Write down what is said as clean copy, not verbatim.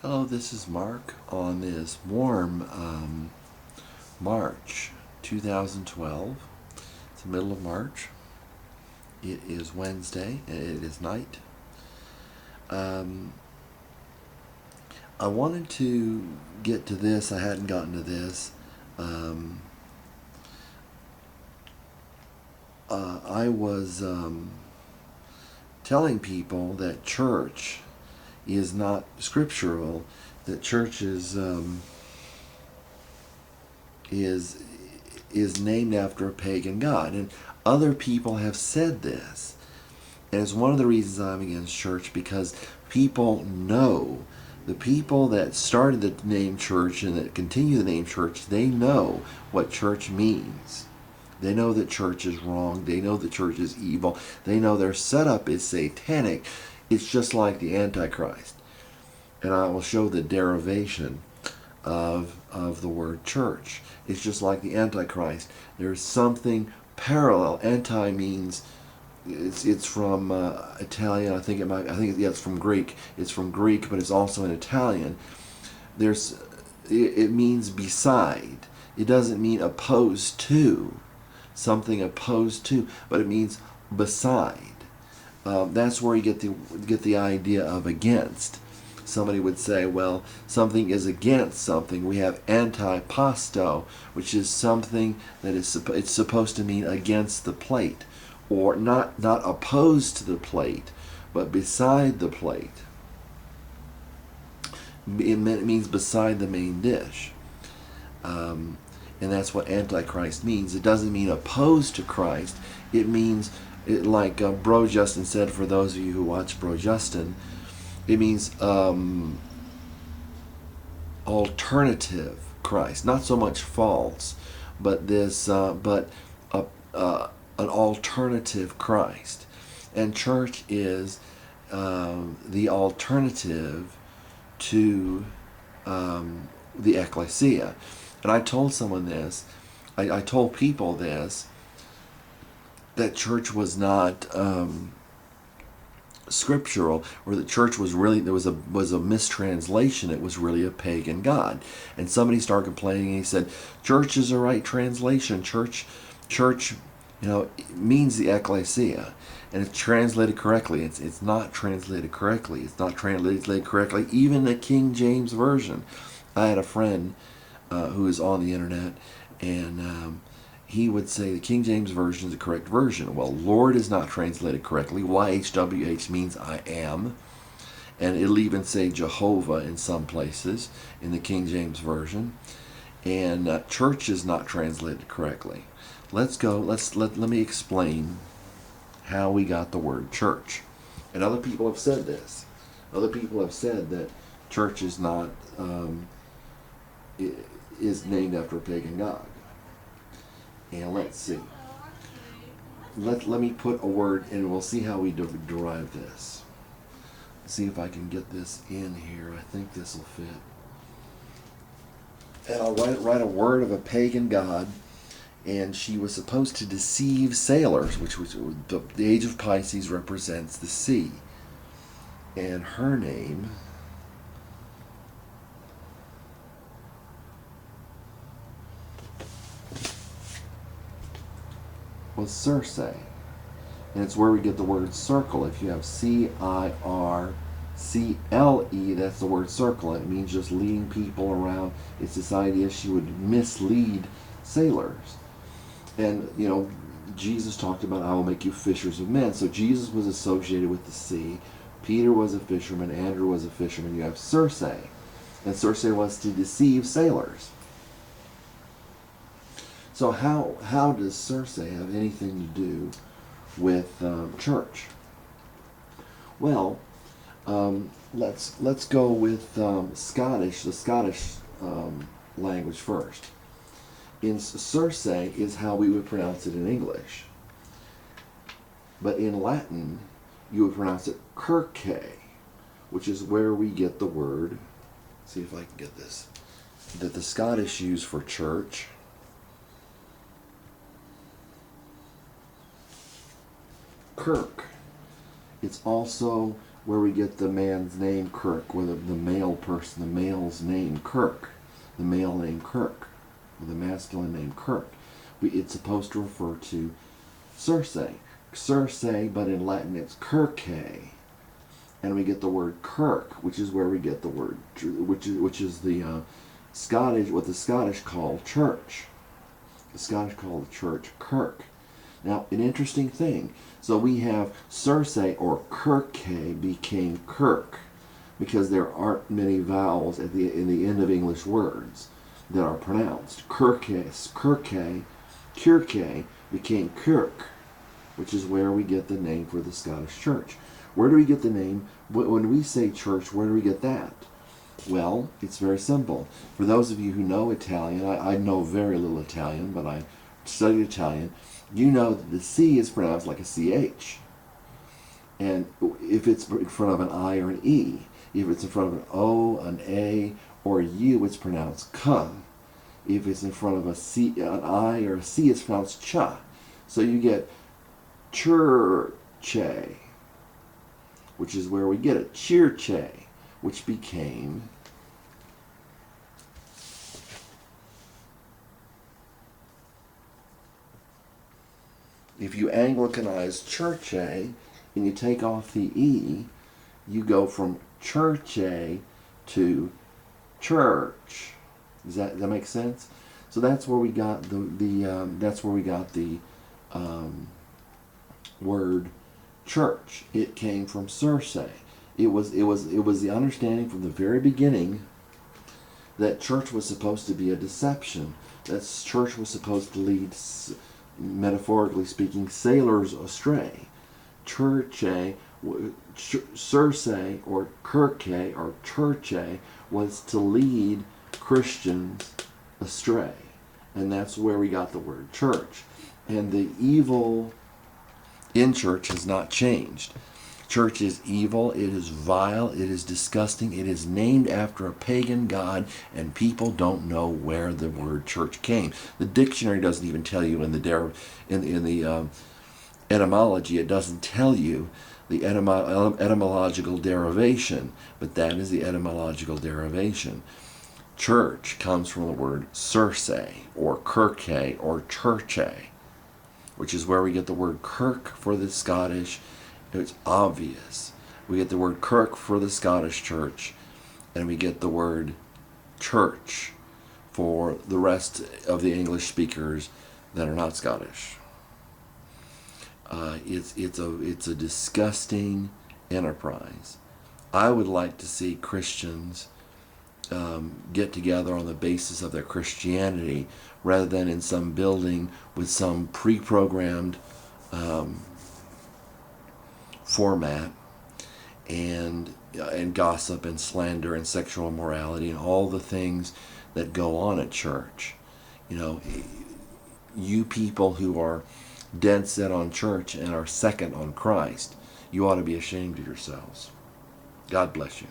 Hello, this is Mark on this warm March 2012. It's the middle of March. It is Wednesday and it is night. I wanted to get to this. I hadn't gotten to this. I was telling people that church is not scriptural, that church is named after a pagan god, and other people have said this. And it's one of the reasons I'm against church, because people know, the people that started the name church and that continue the name church, they know what church means. They know that church is wrong. They know that church is evil. They know their setup is satanic. It's just like the Antichrist. And I will show the derivation of the word church. It's just like the Antichrist. There's something parallel. Anti means it's from Italian. I think it's from Greek. It's from Greek, but it's also in Italian. It means beside. It doesn't mean opposed to, something opposed to, but it means beside. That's where you get the idea of against. Somebody would say, well, something is against something. We have antipasto, which is something that it's supposed to mean against the plate, or not opposed to the plate, but beside the plate. It means beside the main dish. And that's what Antichrist means. It doesn't mean opposed to Christ. It means, like Bro Justin said, for those of you who watch Bro Justin, it means alternative Christ, not so much false, but an alternative Christ. And church is the alternative to the ekklesia. And I told someone this. I told people this, that church was not scriptural, or the church was really, there was a mistranslation. It was really a pagan god. And somebody started complaining, and he said, church is the right translation. Church it means the ekklesia, and it's translated correctly. It's not translated correctly. It's not translated correctly even the King James version. I had a friend who is on the internet, and he would say the King James version is the correct version. Well, Lord is not translated correctly. YHWH means I am. And it'll even say Jehovah in some places in the King James version. And church is not translated correctly. Let me explain how we got the word church. And other people have said this. Other people have said that church is not is named after a pagan god. And let's see. Let me put a word, and we'll see how we derive this. See if I can get this in here. I think this will fit. And I'll write a word of a pagan god, and she was supposed to deceive sailors, which was the age of Pisces represents the sea. And her name was Circe. And it's where we get the word circle. If you have Circle, that's the word circle. It means just leading people around. It's this idea she would mislead sailors. And, Jesus talked about, I will make you fishers of men. So Jesus was associated with the sea. Peter was a fisherman. Andrew was a fisherman. You have Circe. And Circe was to deceive sailors. So how does Circe have anything to do with church? Well, let's go with the Scottish language first. In Circe is how we would pronounce it in English, but in Latin you would pronounce it Circe, which is where we get the word. See if I can get this. That the Scottish use for church. Kirk. It's also where we get the man's name Kirk, or the male person, the male's name Kirk, the male name Kirk, or the masculine name Kirk. It's supposed to refer to Circe. Circe, but in Latin it's Circe. And we get the word Kirk, which is where we get the word, which is the Scottish, what the Scottish call church. The Scottish call the church Kirk. Now, an interesting thing. So we have Circe, or Kirke, became Kirk, because there aren't many vowels in the end of English words that are pronounced. Kirke became Kirk, which is where we get the name for the Scottish Church. Where do we get the name? When we say church, where do we get that? Well, it's very simple. For those of you who know Italian, I know very little Italian, but I studied Italian. You know that the C is pronounced like a CH. And if it's in front of an I or an E, if it's in front of an O, an A, or a U, it's pronounced K. If it's in front of an I or a C, it's pronounced Cha. So you get Churche, which is where we get it. Circe, which became if you Anglicanize Church and you take off the E, you go from Churche to church. Does that make sense? So that's where we got the word church. It came from Circe. It was the understanding from the very beginning that church was supposed to be a deception. That church was supposed to lead, metaphorically speaking, sailors astray. Circe or Kirke or Churche was to lead Christians astray. And that's where we got the word church. And the evil in church has not changed. Church is evil, it is vile, it is disgusting, it is named after a pagan god, and people don't know where the word church came. The dictionary doesn't even tell you in the etymology, it doesn't tell you the etymological derivation, but that is the etymological derivation. Church comes from the word Circe, or Kirke, or Churche, which is where we get the word Kirk for the Scottish. It's obvious. We get the word Kirk for the Scottish Church, and we get the word church for the rest of the English speakers that are not Scottish. It's a disgusting enterprise. I would like to see Christians get together on the basis of their Christianity rather than in some building with some pre-programmed format and gossip and slander and sexual immorality and all the things that go on at church. You know, you people who are dead set on church and are second on Christ, you ought to be ashamed of yourselves. God bless you.